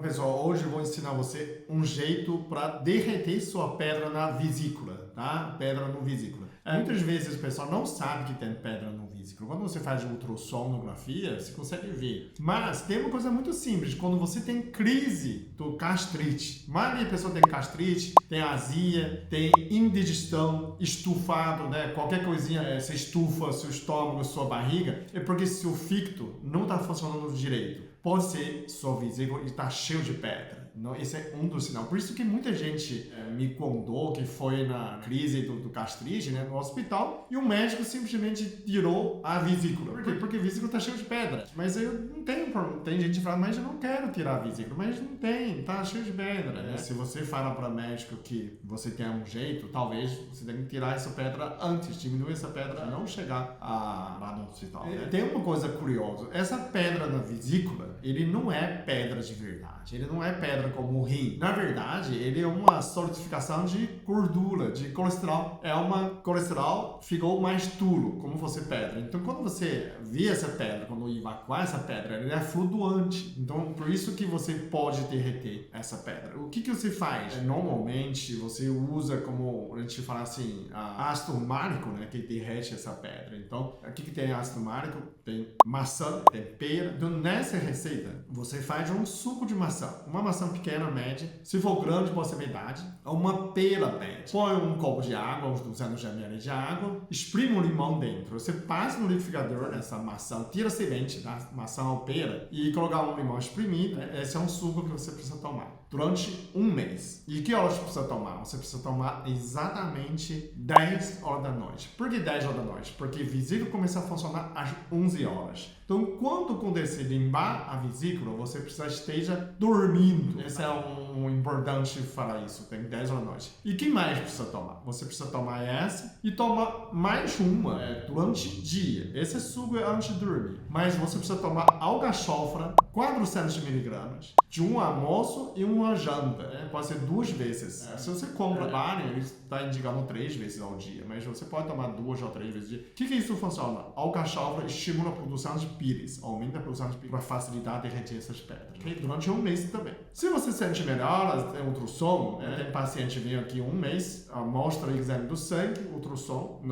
pessoal, hoje eu vou ensinar você um jeito para derreter sua pedra na vesícula, tá? Pedra no vesícula. Muitas vezes o pessoal não sabe que tem pedra no vesículo. Quando você faz ultrassonografia, você consegue ver. Mas tem uma coisa muito simples. Quando você tem crise do gastrite, a maioria da pessoa tem gastrite, tem azia, tem indigestão, estufado, né? Qualquer coisinha, você estufa seu estômago, sua barriga, é porque seu fígado não está funcionando direito. Pode ser sua vesícula está cheio de pedra. Não, esse é um dos sinais. Por isso que muita gente me contou que foi na crise do gastrite, né, no hospital, e o médico simplesmente tirou a vesícula. Por quê? Porque a vesícula está cheia de pedra. Mas eu não tenho problema. Tem gente que fala, mas eu não quero tirar a vesícula. Mas não tem, tá cheio de pedra. Né? Se você fala para o médico que você tem um jeito, talvez você tenha que tirar essa pedra antes, diminuir essa pedra, não chegar lá no hospital. Né? Tem uma coisa curiosa. Essa pedra na vesícula, ele não é pedra de verdade. Ele não é pedra como o rim. Na verdade, ele é uma solidificação de gordura, de colesterol. É uma colesterol ficou mais duro, como fosse pedra. Então, quando você vê essa pedra, quando evacuar essa pedra, ele é flutuante. Então, por isso que você pode derreter essa pedra. O que você faz? Normalmente, você usa como, a gente fala assim, ácido málico, né, que derrete essa pedra. Então, o que tem ácido málico? Tem maçã, tem pera. Então, nessa receita, você faz um suco de maçã. Uma maçã pequena, média. Se for grande, pode ser metade. Uma pera média. Põe um copo de água, uns 200 ml de água. Espreme um limão dentro. Você passa no liquidificador nessa maçã, tira a semente da maçã ou pera e colocar um limão espremido. Esse é um suco que você precisa tomar durante um mês. E que horas você precisa tomar? Você precisa tomar exatamente 10 horas da noite. Por que 10 horas da noite? Porque a vesícula começa a funcionar às 11 horas. Então, quando acontecer limpar a vesícula, você precisa esteja dormindo. Esse é um importante falar isso. Tem 10 horas da noite. E que mais precisa tomar? Você precisa tomar essa e tomar mais uma durante o dia. Esse suco é antes de dormir. Mas você precisa tomar alcachofra, 400 miligramas, de um almoço e uma janta. Pode ser 2 vezes. Se você compra vários, ele está indicando 3 vezes ao dia. Mas você pode tomar 2 ou 3 vezes ao dia. O que isso funciona? Alcachofra estimula a produção de pires, aumenta a produção de pires para facilitar derreter essas pedras. Okay? Durante um mês também. Se você sente melhor, tem ultrassom, tem paciente que vem aqui um mês, mostra o exame do sangue, ultrassom,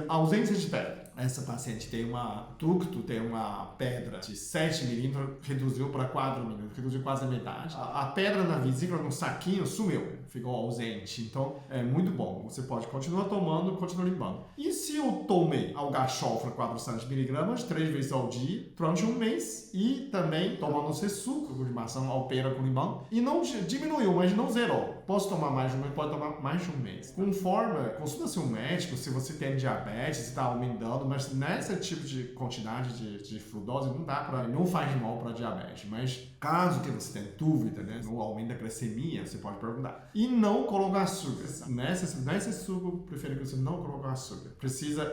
ausência de pedra. Essa paciente tem tem uma pedra de 7 milímetros, reduziu para 4 milímetros, reduziu quase a metade. A pedra na vesícula, no saquinho, sumiu, ficou ausente. Então, é muito bom. Você pode continuar tomando, continuar limpando. E se eu tomei alcachofra 400 miligramas, 3 vezes ao dia, durante um mês, e também tomando esse suco de maçã alpera com limão, e não diminuiu, mas não zerou. Posso tomar mais de um mês, pode tomar mais de um mês. Conforme, consulta seu médico, se você tem diabetes, se está aumentando, mas nesse tipo de quantidade de frutose não faz mal para diabetes. Mas caso que você tenha dúvida, né, no aumento da glicemia, você pode perguntar. E não colocar açúcar. Nesse suco, prefiro que você não coloque açúcar.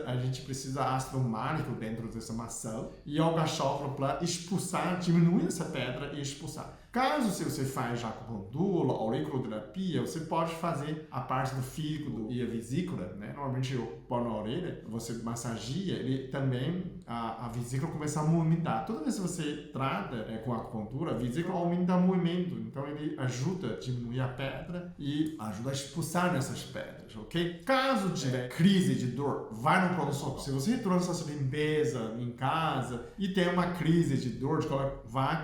A gente precisa ácido málico dentro dessa maçã e alcachofra para expulsar, diminuir essa pedra e expulsar. Caso se você faz acupuntura, auriculoterapia, você pode fazer a parte do fígado e a vesícula, né? Normalmente eu põe na orelha, você massageia, ele também, a vesícula começa a movimentar. Toda vez que você trata com acupuntura, a vesícula aumenta o movimento, então ele ajuda a diminuir a pedra e ajuda a expulsar essas pedras, ok? Caso tiver crise de dor, vai no pronto-socorro. Se você trouxe essa limpeza em casa e tem uma crise de dor,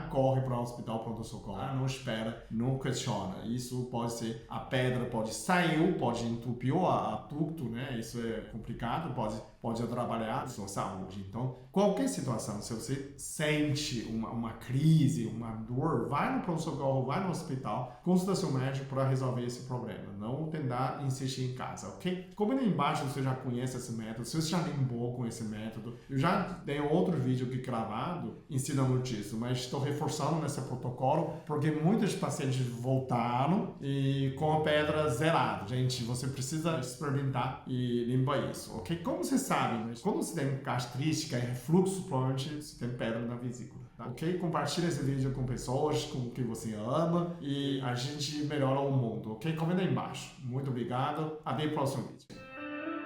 corre para o hospital pronto-socorro. Não espera, não questiona. Isso pode ser, a pedra pode sair, pode entupir a ducto, né? Isso é complicado, pode atrapalhar a sua saúde. Então, qualquer situação, se você sente uma crise, uma dor, vai no pronto-socorro, vai no hospital, consulta seu médico para resolver esse problema. Não tentar insistir em casa, ok? Como aí embaixo você já conhece esse método, se você já limpou com esse método, eu já tenho outro vídeo aqui gravado ensinando disso, mas estou reforçando nesse protocolo porque muitos pacientes voltaram e com a pedra zerada. Gente, você precisa experimentar e limpar isso, ok? Como você sabe, mas quando você tem gastrite, refluxo, provavelmente você tem pedra na vesícula. Tá? Ok? Compartilhe esse vídeo com pessoas com que você ama e a gente melhora o mundo, ok? Comenta aí embaixo. Muito obrigado. Até o próximo vídeo.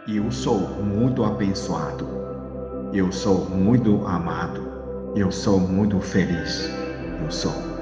Eu sou muito abençoado. Eu sou muito amado. Eu sou muito feliz. Eu sou.